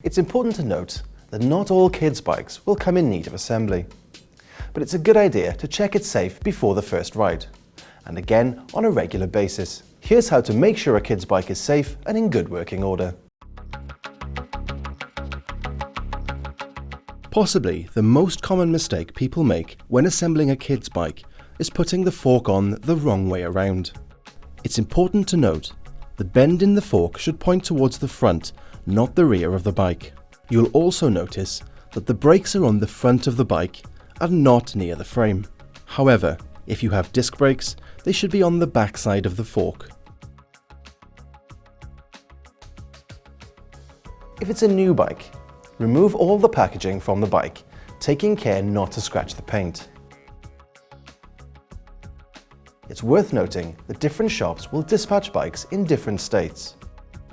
It's important to note that not all kids' bikes will come in need of assembly, but it's a good idea to check it's safe before the first ride, and again on a regular basis. Here's how to make sure a kid's bike is safe and in good working order. Possibly the most common mistake people make when assembling a kid's bike is putting the fork on the wrong way around. It's important to note the bend in the fork should point towards the front, not the rear of the bike. You'll also notice that the brakes are on the front of the bike and not near the frame. However, if you have disc brakes, they should be on the back side of the fork. If it's a new bike, remove all the packaging from the bike, taking care not to scratch the paint. It's worth noting that different shops will dispatch bikes in different states.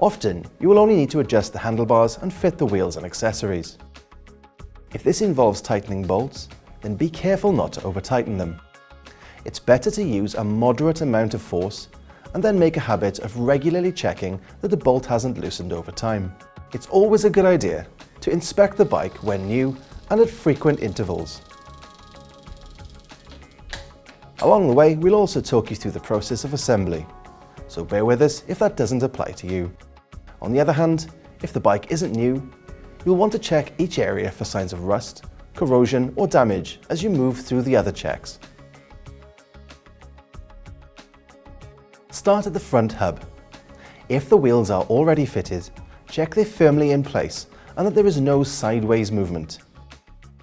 Often, you will only need to adjust the handlebars and fit the wheels and accessories. If this involves tightening bolts, then be careful not to over-tighten them. It's better to use a moderate amount of force and then make a habit of regularly checking that the bolt hasn't loosened over time. It's always a good idea to inspect the bike when new and at frequent intervals. Along the way, we'll also talk you through the process of assembly, so bear with us if that doesn't apply to you. On the other hand, if the bike isn't new, you'll want to check each area for signs of rust, corrosion or damage as you move through the other checks. Start at the front hub. If the wheels are already fitted, check they're firmly in place and that there is no sideways movement.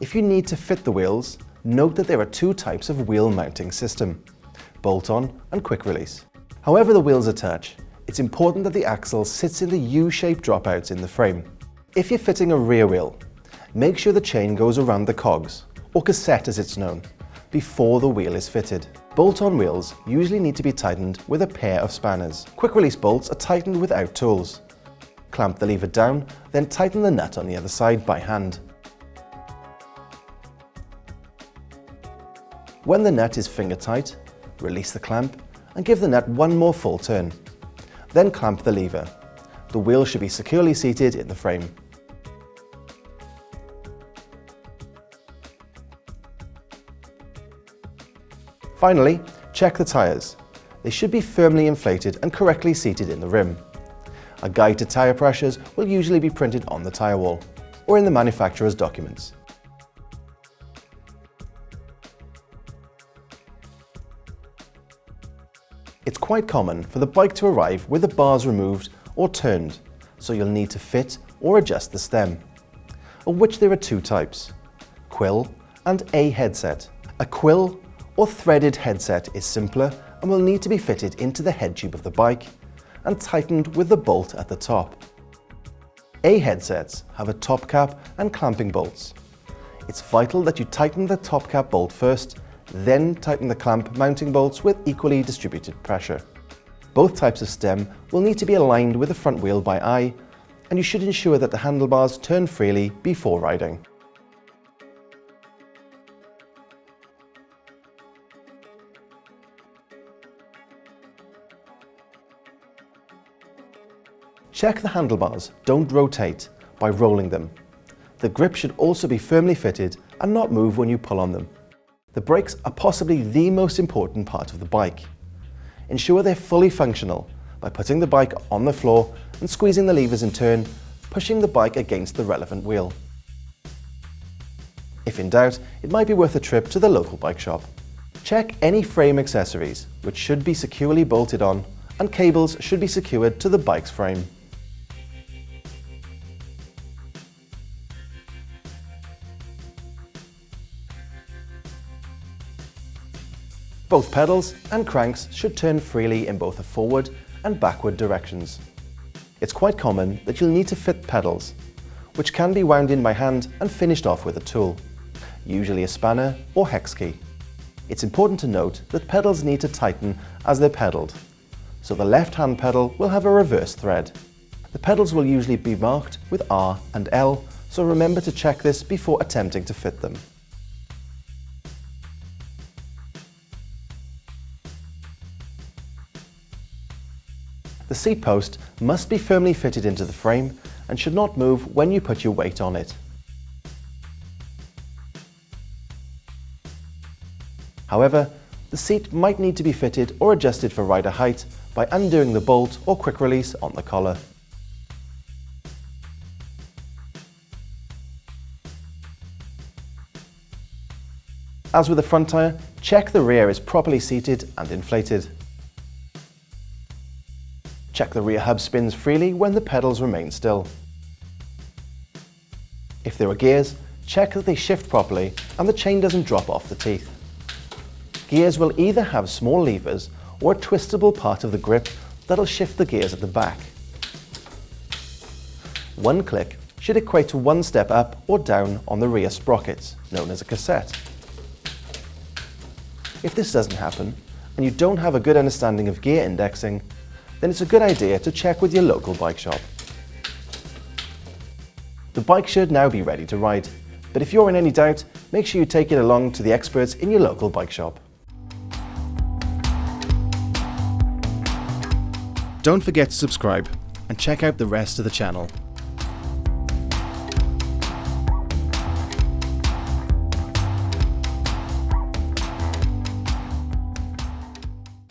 If you need to fit the wheels, note that there are two types of wheel mounting system, bolt-on and quick release. However the wheels attach, it's important that the axle sits in the U-shaped dropouts in the frame. If you're fitting a rear wheel, make sure the chain goes around the cogs, or cassette as it's known, before the wheel is fitted. Bolt-on wheels usually need to be tightened with a pair of spanners. Quick release bolts are tightened without tools. Clamp the lever down, then tighten the nut on the other side by hand. When the nut is finger tight, release the clamp and give the nut one more full turn. Then clamp the lever. The wheel should be securely seated in the frame. Finally, check the tyres. They should be firmly inflated and correctly seated in the rim. A guide to tyre pressures will usually be printed on the tyre wall or in the manufacturer's documents. It's quite common for the bike to arrive with the bars removed or turned, so you'll need to fit or adjust the stem, of which there are two types, quill and A headset. A quill or threaded headset is simpler and will need to be fitted into the head tube of the bike and tightened with the bolt at the top. A headsets have a top cap and clamping bolts. It's vital that you tighten the top cap bolt first, then tighten the clamp mounting bolts with equally distributed pressure. Both types of stem will need to be aligned with the front wheel by eye, and you should ensure that the handlebars turn freely before riding. Check the handlebars don't rotate by rolling them. The grip should also be firmly fitted and not move when you pull on them. The brakes are possibly the most important part of the bike. Ensure they're fully functional by putting the bike on the floor and squeezing the levers in turn, pushing the bike against the relevant wheel. If in doubt, it might be worth a trip to the local bike shop. Check any frame accessories, which should be securely bolted on, and cables should be secured to the bike's frame. Both pedals and cranks should turn freely in both the forward and backward directions. It's quite common that you'll need to fit pedals, which can be wound in by hand and finished off with a tool, usually a spanner or hex key. It's important to note that pedals need to tighten as they're pedaled, so the left-hand pedal will have a reverse thread. The pedals will usually be marked with R and L, so remember to check this before attempting to fit them. The seat post must be firmly fitted into the frame and should not move when you put your weight on it. However, the seat might need to be fitted or adjusted for rider height by undoing the bolt or quick release on the collar. As with the front tyre, check the rear is properly seated and inflated. Check the rear hub spins freely when the pedals remain still. If there are gears, check that they shift properly and the chain doesn't drop off the teeth. Gears will either have small levers or a twistable part of the grip that'll shift the gears at the back. One click should equate to one step up or down on the rear sprockets, known as a cassette. If this doesn't happen, and you don't have a good understanding of gear indexing, then it's a good idea to check with your local bike shop. The bike should now be ready to ride, but if you're in any doubt, make sure you take it along to the experts in your local bike shop. Don't forget to subscribe and check out the rest of the channel.